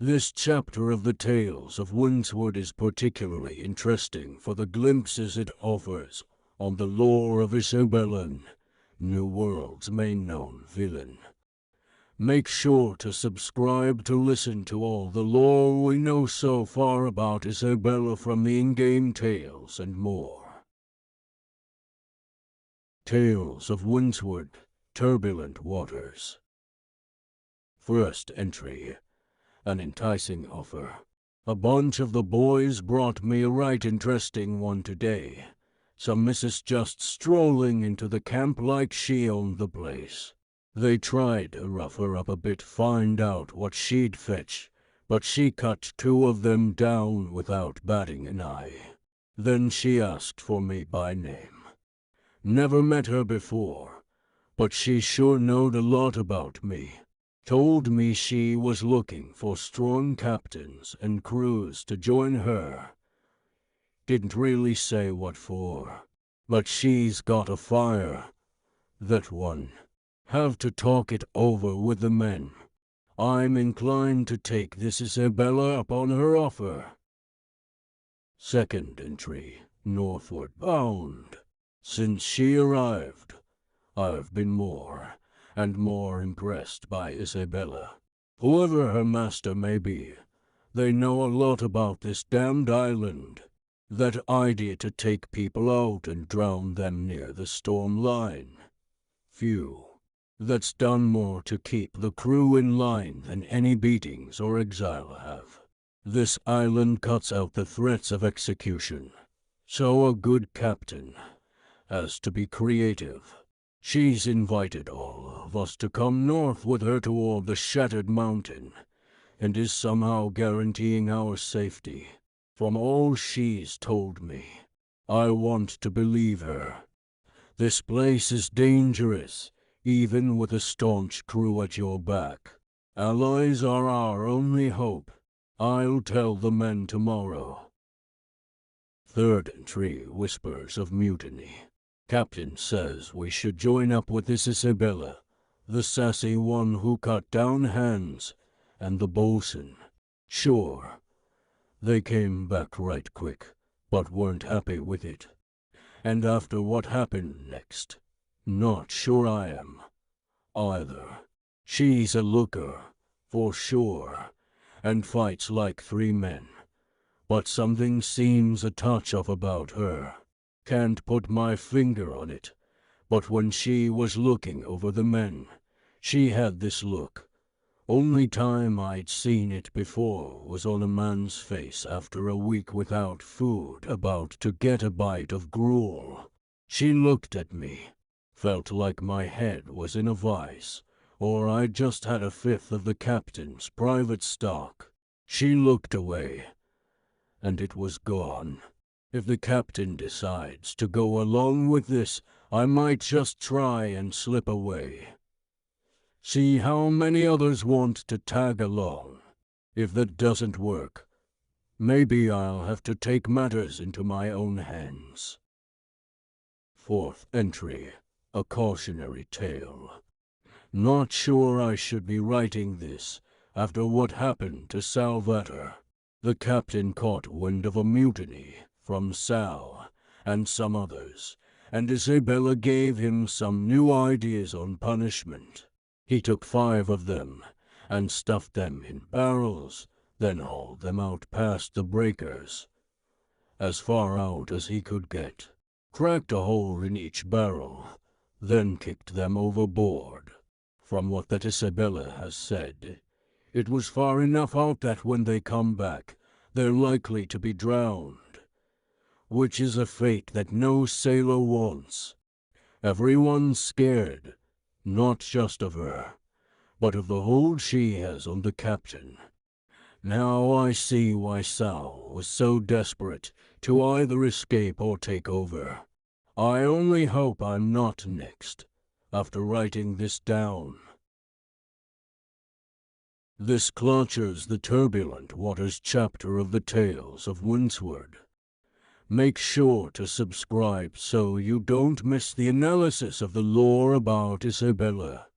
This chapter of the Tales of Windsward is particularly interesting for the glimpses it offers on the lore of Isabella, New World's main known villain. Make sure to subscribe to listen to all the lore we know so far about Isabella from the in-game tales and more. Tales of Windsward, Turbulent Waters. First entry. An enticing offer. A bunch of the boys brought me a right interesting one today. Some missus just strolling into the camp like she owned the place. They tried to rough her up a bit, find out what she'd fetch, but she cut two of them down without batting an eye. Then she asked for me by name. Never met her before, but she sure knowed a lot about me. Told me she was looking for strong captains and crews to join her. Didn't really say what for, but she's got a fire. That one. Have to talk it over with the men. I'm inclined to take this Isabella up on her offer. Second entry, northward bound. Since she arrived, I've been more and more impressed by Isabella. Whoever her master may be, they know a lot about this damned island. That idea to take people out and drown them near the storm line. Phew. That's done more to keep the crew in line than any beatings or exile have. This island cuts out the threats of execution, so a good captain has to be creative. She's invited all of us to come north with her toward the Shattered Mountain, and is somehow guaranteeing our safety. From all she's told me, I want to believe her. This place is dangerous, even with a staunch crew at your back. Allies are our only hope. I'll tell the men tomorrow. Third entry, whispers of mutiny. Captain says we should join up with this Isabella, the sassy one who cut down Hans, and the bosun. Sure. They came back right quick, but weren't happy with it. And after what happened next, not sure I am, either. She's a looker, for sure, and fights like three men. But something seems a touch off about her. Can't put my finger on it, but when she was looking over the men, she had this look. Only time I'd seen it before was on a man's face after a week without food, about to get a bite of gruel. She looked at me, felt like my head was in a vice, or I'd just had a fifth of the captain's private stock. She looked away, and it was gone. If the captain decides to go along with this, I might just try and slip away. See how many others want to tag along. If that doesn't work, maybe I'll have to take matters into my own hands. Fourth entry, a cautionary tale. Not sure I should be writing this after what happened to Salvator. The captain caught wind of a mutiny from Sal and some others, and Isabella gave him some new ideas on punishment. He took 5 of them and stuffed them in barrels, then hauled them out past the breakers, as far out as he could get, cracked a hole in each barrel, then kicked them overboard. From what that Isabella has said, it was far enough out that when they come back, they're likely to be drowned, which is a fate that no sailor wants. Everyone's scared, not just of her, but of the hold she has on the captain. Now I see why Sal was so desperate to either escape or take over. I only hope I'm not next, after writing this down. This clutches the Turbulent Waters chapter of the Tales of Windsward. Make sure to subscribe so you don't miss the analysis of the lore about Isabella.